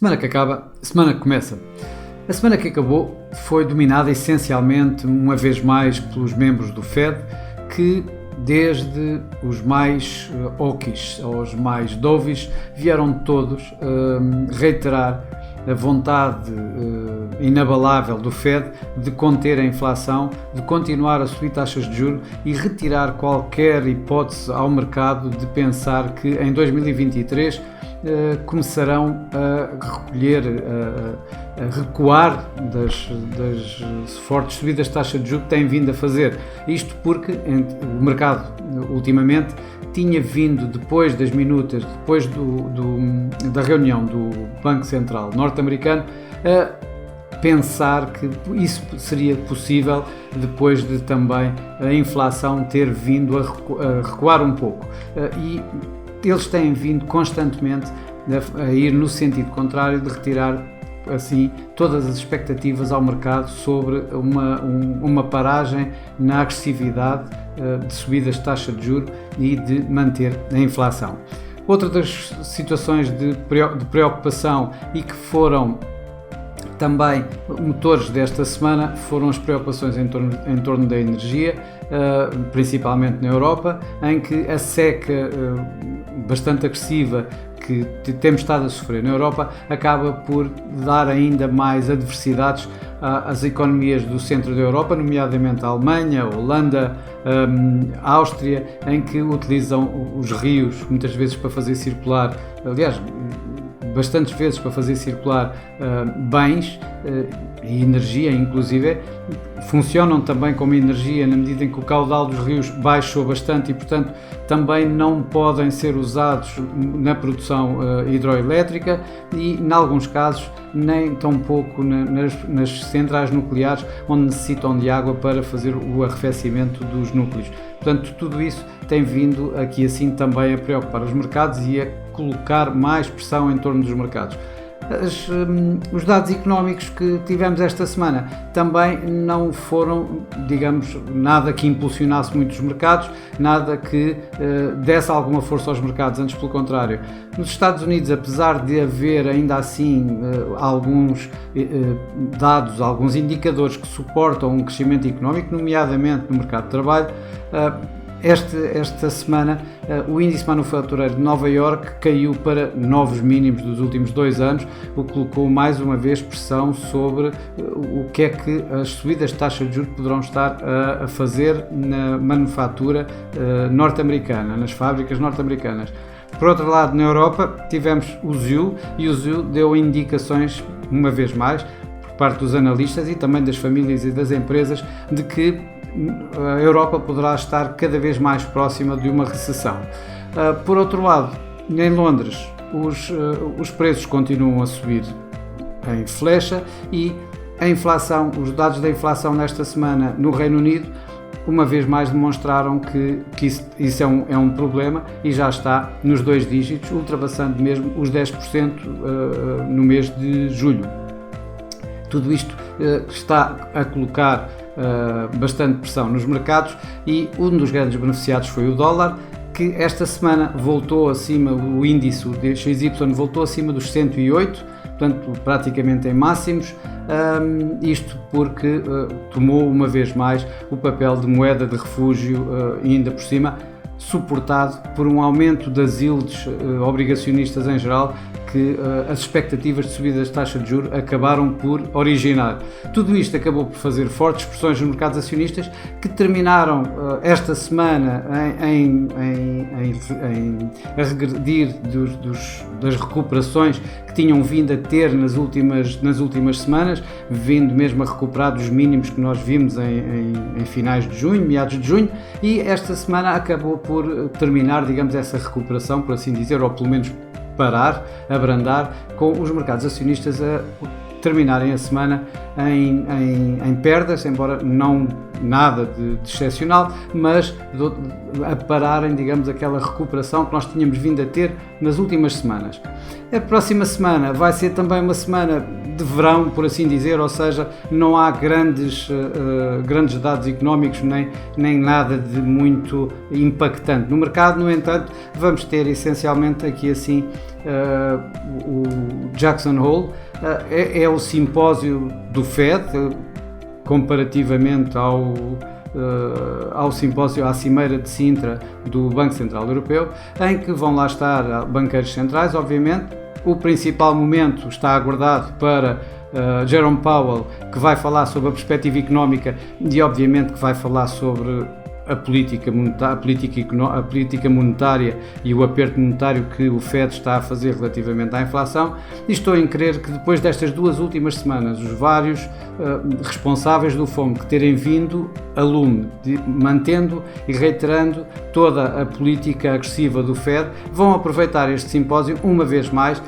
Semana que acaba, semana que começa. A semana que acabou foi dominada essencialmente, uma vez mais, pelos membros do Fed, que desde os mais hawkish aos mais dovish vieram todos reiterar a vontade inabalável do Fed de conter a inflação, de continuar a subir taxas de juros e retirar qualquer hipótese ao mercado de pensar que em 2023 começarão a recolher, a recuar das fortes subidas de taxa de juros que têm vindo a fazer. Isto porque o mercado, ultimamente, tinha vindo, depois das minutas, depois da reunião do Banco Central norte-americano, a pensar que isso seria possível depois de também a inflação ter vindo a recuar um pouco. E eles têm vindo constantemente a ir no sentido contrário, de retirar assim todas as expectativas ao mercado sobre uma paragem na agressividade de subidas de taxa de juros e de manter a inflação. Outra das situações de preocupação e que foram também motores desta semana foram as preocupações em torno da energia, principalmente na Europa, em que a seca bastante agressiva que temos estado a sofrer na Europa acaba por dar ainda mais adversidades às economias do centro da Europa, nomeadamente a Alemanha, a Holanda, a Áustria, em que utilizam os rios muitas vezes para fazer circular, aliás, bastantes vezes para fazer circular bens e energia, inclusive, funcionam também como energia na medida em que o caudal dos rios baixou bastante e, portanto, também não podem ser usados na produção hidroelétrica e, em alguns casos, nem tão pouco nas centrais nucleares, onde necessitam de água para fazer o arrefecimento dos núcleos. Portanto, tudo isso tem vindo aqui assim também a preocupar os mercados e a colocar mais pressão em torno dos mercados. Os dados económicos que tivemos esta semana também não foram, digamos, nada que impulsionasse muito os mercados, nada que desse alguma força aos mercados, antes pelo contrário. Nos Estados Unidos, apesar de haver ainda assim alguns dados, alguns indicadores que suportam um crescimento económico, nomeadamente no mercado de trabalho, esta semana o índice manufatureiro de Nova Iorque caiu para novos mínimos dos últimos 2 anos, o que colocou mais uma vez pressão sobre o que é que as subidas de taxa de juros poderão estar a fazer na manufatura norte-americana, nas fábricas norte-americanas. Por outro lado, na Europa tivemos o ZEW, e o ZEW deu indicações, uma vez mais, por parte dos analistas e também das famílias e das empresas, de que a Europa poderá estar cada vez mais próxima de uma recessão. Por outro lado, em Londres, os preços continuam a subir em flecha e a inflação, os dados da inflação nesta semana no Reino Unido, uma vez mais demonstraram que isso é um problema e já está nos 2 dígitos, ultrapassando mesmo os 10% no mês de julho. Tudo isto está a colocar bastante pressão nos mercados e um dos grandes beneficiados foi o dólar, que esta semana voltou acima, o índice o DXY voltou acima dos 108, portanto praticamente em máximos, isto porque tomou uma vez mais o papel de moeda de refúgio e ainda por cima suportado por um aumento das yields obrigacionistas em geral, que as expectativas de subida das taxas de juros acabaram por originar. Tudo isto acabou por fazer fortes pressões nos mercados acionistas, que terminaram esta semana a regredir das recuperações que tinham vindo a ter nas últimas semanas, vindo mesmo a recuperar dos mínimos que nós vimos em finais de junho, meados de junho, e esta semana acabou por terminar, digamos, essa recuperação, por assim dizer, ou pelo menos parar, abrandar, com os mercados acionistas a terminarem a semana em perdas, embora não nada de excepcional, mas a pararem, digamos, aquela recuperação que nós tínhamos vindo a ter nas últimas semanas. A próxima semana vai ser também uma semana de verão, por assim dizer, ou seja, não há grandes dados económicos nem nada de muito impactante no mercado. No entanto, vamos ter essencialmente aqui assim o Jackson Hole, é o simpósio do Fed, comparativamente ao simpósio, à Cimeira de Sintra do Banco Central Europeu, em que vão lá estar banqueiros centrais, obviamente. O principal momento está aguardado para Jerome Powell, que vai falar sobre a perspectiva económica e obviamente que vai falar sobre a política monetária e o aperto monetário que o Fed está a fazer relativamente à inflação, e estou em crer que depois destas duas últimas semanas os vários responsáveis do FOMC terem vindo a lume, mantendo e reiterando toda a política agressiva do Fed, vão aproveitar este simpósio uma vez mais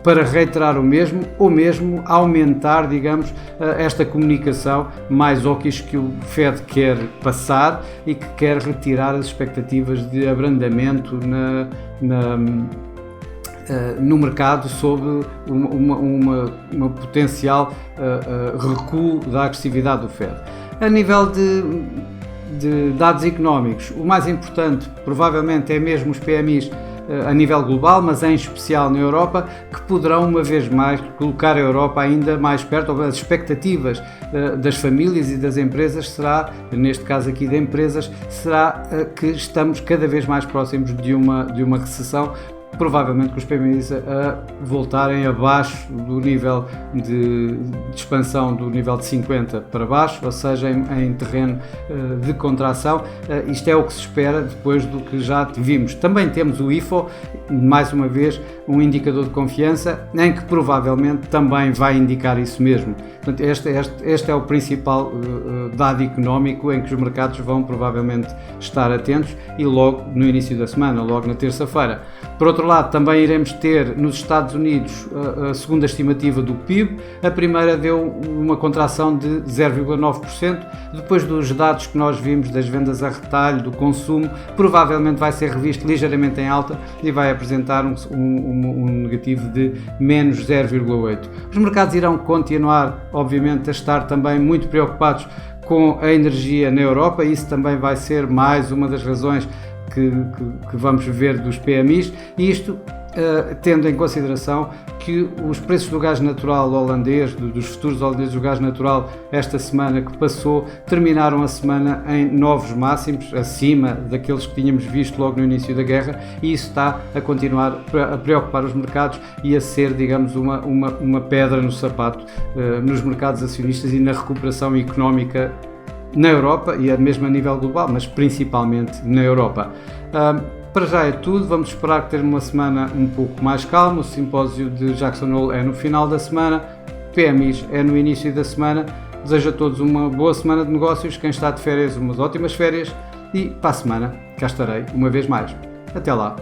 para reiterar o mesmo, ou mesmo aumentar, digamos, esta comunicação mais hawkish que o Fed quer passar e que quer retirar as expectativas de abrandamento no mercado sob uma potencial recuo da agressividade do Fed. A nível de dados económicos, o mais importante provavelmente é mesmo os PMIs a nível global, mas em especial na Europa, que poderão uma vez mais colocar a Europa ainda mais perto, ou as expectativas das famílias e das empresas será, neste caso aqui de empresas, será que estamos cada vez mais próximos de uma recessão, provavelmente com os PMIs a voltarem abaixo do nível de expansão do nível de 50 para baixo, ou seja, em terreno de contração. Isto é o que se espera depois do que já vimos. Também temos o IFO, mais uma vez um indicador de confiança, em que provavelmente também vai indicar isso mesmo. Portanto, este é o principal dado económico em que os mercados vão provavelmente estar atentos, e logo no início da semana, logo na terça-feira. Por outro lado, também iremos ter nos Estados Unidos a segunda estimativa do PIB. A primeira deu uma contração de 0,9%, depois dos dados que nós vimos das vendas a retalho, do consumo, provavelmente vai ser revisto ligeiramente em alta e vai apresentar um negativo de menos 0,8%. Os mercados irão continuar, obviamente, a estar também muito preocupados com a energia na Europa, e isso também vai ser mais uma das razões que vamos ver dos PMIs, e isto tendo em consideração que os preços do gás natural holandês, dos futuros holandeses do gás natural, esta semana que passou, terminaram a semana em novos máximos, acima daqueles que tínhamos visto logo no início da guerra, e isso está a continuar a preocupar os mercados e a ser, digamos, uma pedra no sapato nos mercados acionistas e na recuperação económica na Europa e mesmo a nível global, mas principalmente na Europa. Para já é tudo, vamos esperar ter uma semana um pouco mais calma. O simpósio de Jackson Hole é no final da semana, PMIs é no início da semana. Desejo a todos uma boa semana de negócios, quem está de férias umas ótimas férias, e para a semana cá estarei uma vez mais. Até lá!